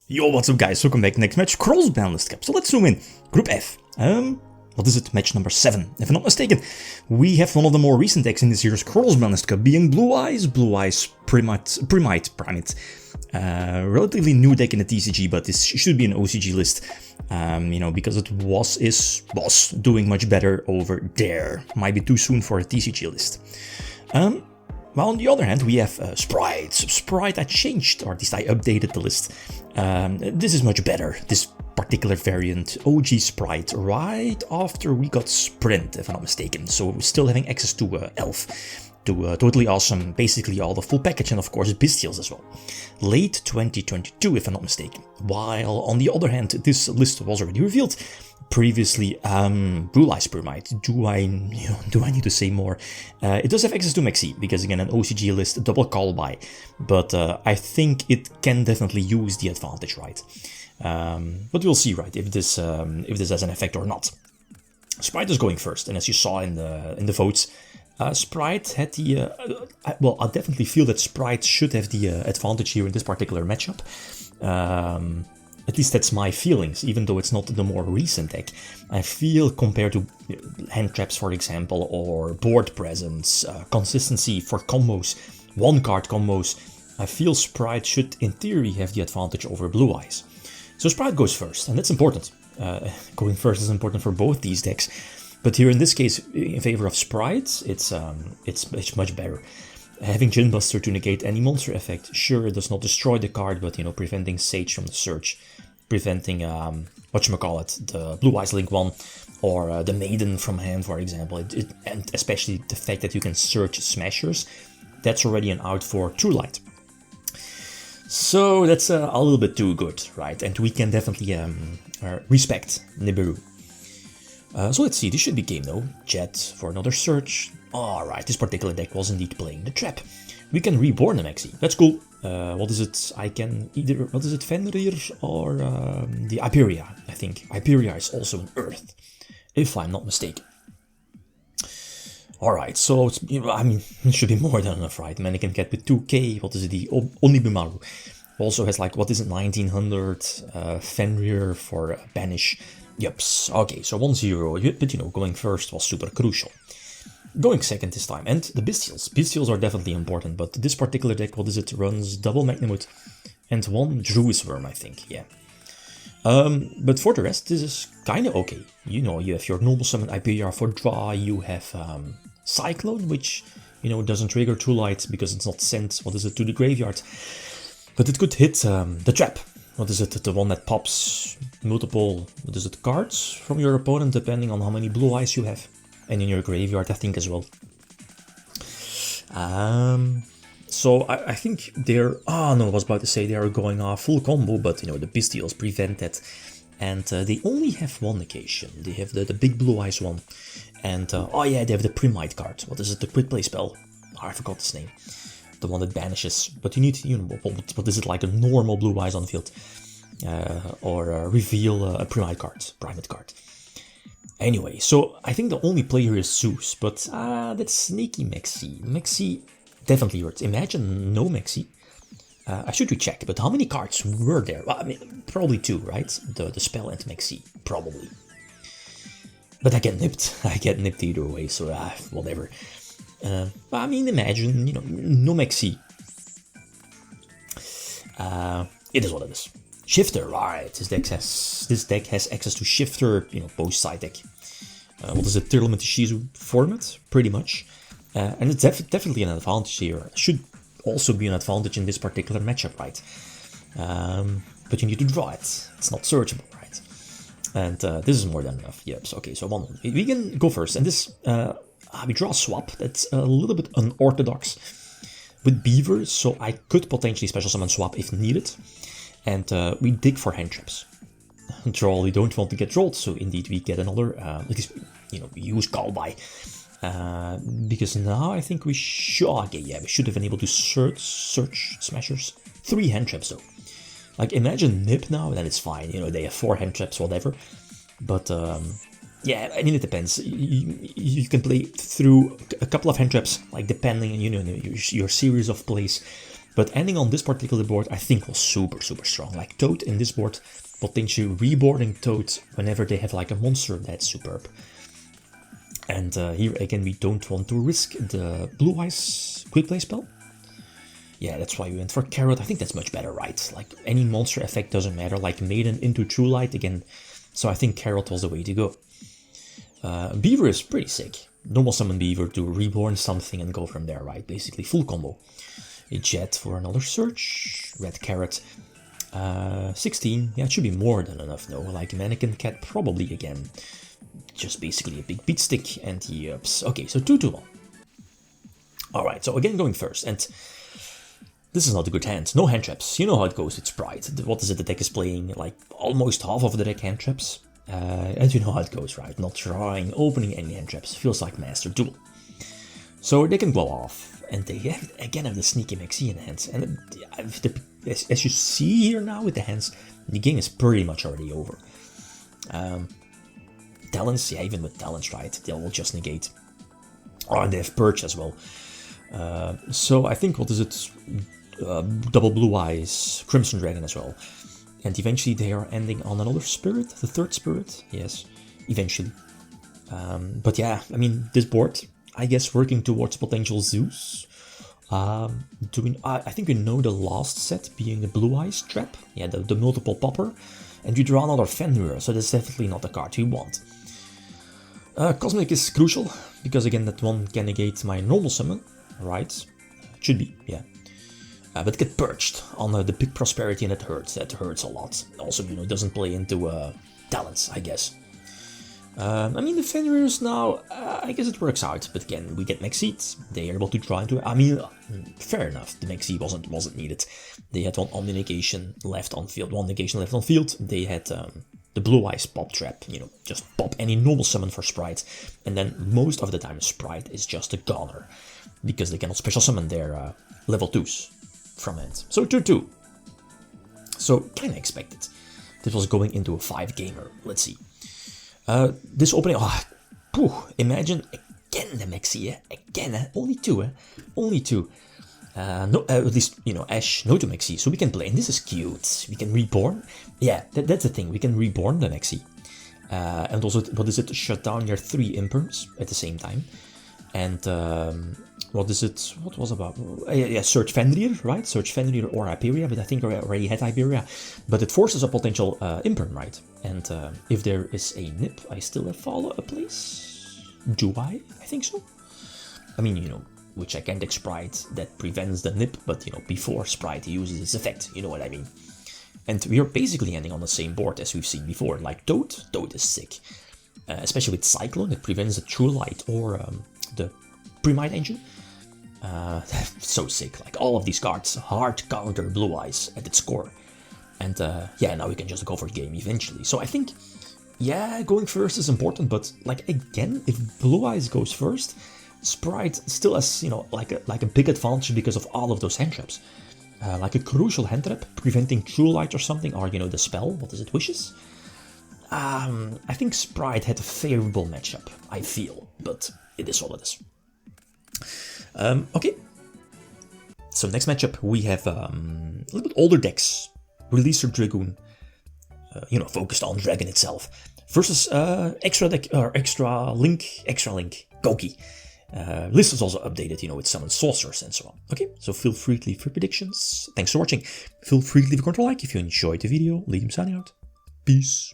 Yo, what's up guys, welcome back. Next match, Cross-Banlist Cup. So let's zoom in. Group F. What is it? Match number 7. If I'm not mistaken, we have one of the more recent decks in this year's Cross-Banlist Cup, being Blue Eyes, Primite. Relatively new deck in the TCG, but this should be an OCG list, because it was doing much better over there. Might be too soon for a TCG list. Well, on the other hand, we have Spright. Spright, I changed, or at least I updated the list. This is much better, this particular variant, OG Spright, right after we got Sprint, if I'm not mistaken. So we're still having access to Elf, to totally awesome, basically all the full package, and of course Bestials as well. Late 2022, if I'm not mistaken. While on the other hand, this list was already revealed previously. Blue Eyes Primite. Do I need to say more? It does have access to Maxi, because again, an OCG list, double call by, but I think it can definitely use the advantage, right? But we'll see, right, if this has an effect or not. Spright is going first, and as you saw in the votes, Spright had the well, I definitely feel that Spright should have the advantage here in this particular matchup. At least that's my feelings, even though it's not the more recent deck. I feel compared to hand traps, for example, or board presence, consistency for combos, one-card combos, I feel Spright should, in theory, have the advantage over Blue Eyes. So Spright goes first, and that's important. Going first is important for both these decks. But here in this case, in favor of Spright, it's much better. Having Gin Buster to negate any monster effect, sure, it does not destroy the card, but preventing Sage from the search, preventing whatchamacallit, the Blue Eyes Link 1, or the Maiden from hand, for example, and especially the fact that you can search Smashers, that's already an out for True Light. So that's a little bit too good, right? And we can definitely respect Nibiru. So let's see, this should be game though. Jet for another search. Alright, this particular deck was indeed playing the trap. We can reborn the Maxi. That's cool. What is it? I can either, what is it, Fenrir or the Iberia, I think. Iberia is also an Earth, if I'm not mistaken. Alright, so it's, it should be more than enough, right? Mannequin Cat with 2k, what is it, the Onibimaru. Also has like, what is it, 1900, Fenrir for Banish. Yups, okay, so 1-0, but going first was super crucial. Going second this time, and the Bestials. Bestials are definitely important, but this particular deck, what is it, runs double Magnamut and one Druid's Worm, I think, yeah. But for the rest, this is kinda okay. You have your normal summon IPR for draw, you have Cyclone, which, doesn't trigger True Light because it's not sent, what is it, to the graveyard. But it could hit the trap. What is it, the one that pops multiple, cards from your opponent, depending on how many Blue Eyes you have. And in your graveyard, I think, as well. So I think they're... Oh, no, I was about to say they are going off full combo, but, the Bestials prevent that. And they only have one occasion. They have the big Blue Eyes one. And, oh yeah, they have the Primite card. What is it, the Quick Play spell? Oh, I forgot its name. The one that banishes. But you need, what is it, like a normal Blue Eyes on the field? Or reveal a Primite card. Anyway, so I think the only play here is Zeus, but that's sneaky Maxi. Maxi definitely hurts. Imagine no Maxi. I should recheck, but how many cards were there? Well, I mean, probably 2, right? The spell and Maxi, probably. But I get nipped. I get nipped either way, so whatever. I mean, imagine, no Maxi. It is what it is. Shifter, right, this deck has access to Shifter, both side deck. What is it, Tirlament Shizu format, pretty much. And it's definitely an advantage here. Should also be an advantage in this particular matchup, right? But you need to draw it. It's not searchable, right? And this is more than enough. Yep, so, okay, so we can go first. And this, we draw a swap. That's a little bit unorthodox with Beaver, so I could potentially special summon swap if needed. And we dig for hand traps. Troll, we don't want to get trolled, so indeed we get another, at least, we use call by. Because now I think we should, okay, yeah, we should have been able to search Smashers. 3 hand traps though. Like, imagine Nip now, then it's fine, they have 4 hand traps, whatever. But, yeah, I mean, it depends. You can play through a couple of hand traps, like, depending on, your series of plays. But ending on this particular board, I think was super strong. Like Toad in this board, potentially reboarding Toad whenever they have like a monster, that's superb. And here again, we don't want to risk the Blue Eyes quick play spell. Yeah, that's why we went for Carrot. I think that's much better, right? Like any monster effect doesn't matter, like Maiden into True Light again. So I think Carrot was the way to go. Beaver is pretty sick. Normal summon Beaver to reborn something and go from there, right? Basically full combo. A Jet for another search. Red Carrot. 16. Yeah, it should be more than enough, no? Like Mannequin Cat probably again. Just basically a big beat stick and he ups. Okay, so 2-2-1. Alright, so again going first. And this is not a good hand. No hand traps. You know how it goes with Spright. What is it? The deck is playing like almost half of the deck hand traps. And you know how it goes, right? Not trying, opening any hand traps. Feels like Master Duel. So they can blow off. And they have, again have the sneaky Maxi in hands. And as you see here now with the hands, the game is pretty much already over. Talents, yeah, even with Talents, right? They will just negate. Oh, and they have Purge as well. So I think, what is it? Double Blue Eyes, Crimson Dragon as well. And eventually they are ending on another spirit, the third spirit, yes, eventually. But yeah, I mean, this board, I guess working towards potential Zeus. I think we know the last set being the Blue Eyes trap, yeah, the multiple popper. And you draw another Fenrir, so that's definitely not the card you want. Cosmic is crucial, because again that one can negate my normal summon, right? Should be, yeah. But get purged on the big prosperity and that hurts a lot. Also, you know, it doesn't play into talents, I guess. I mean, the Fenrirs now, I guess it works out, but again, we get Maxi, they are able to draw into it. I mean, fair enough, the Maxi wasn't needed. They had one negation left on field, one negation left on field. They had the Blue Eyes pop trap, you know, just pop any normal summon for Spright, and then most of the time Spright is just a goner, because they cannot special summon their level 2s from hand. So 2-2. So kinda expected. This was going into a 5-gamer, let's see. This opening, imagine again the Maxi, again, only two, only two. No, at least, you know, Ash, no to Maxi, so we can play, and this is cute. We can reborn, yeah, that's the thing, we can reborn the Maxi. And also, what is it, shut down your 3 imperms at the same time. And, what is it, what was about, yeah, search Fenrir, right? Search Fenrir or Hyperia, but I think I already had Hyperia. But it forces a potential imperm, right? And if there is a nip, I still have follow a place. Do I? I think so. I mean, you know, which I can't Spright that prevents the nip, but, you know, before Spright uses its effect, you know what I mean. And we are basically ending on the same board as we've seen before, like Toad is sick. Especially with Cyclone, it prevents the True Light or the Primite engine. So sick, like all of these cards hard counter Blue Eyes at its core. And yeah, now we can just go for the game eventually. So I think, yeah, going first is important, but like again, if Blue Eyes goes first, Spright still has, you know, like a big advantage because of all of those hand traps. Like a crucial hand trap, preventing True Light or something, or, you know, the spell, what is it, Wishes? I think Spright had a favorable matchup, I feel, but it is what it is. Okay, so next matchup we have a little bit older decks, Releaser Dragoon, you know, focused on Dragon itself, versus extra deck, or extra link, Goki. List is also updated, you know, with summon sorcerers and so on. Okay, so feel free to leave your predictions. Thanks for watching. Feel free to leave a control like if you enjoyed the video. Leave them signing out. Peace.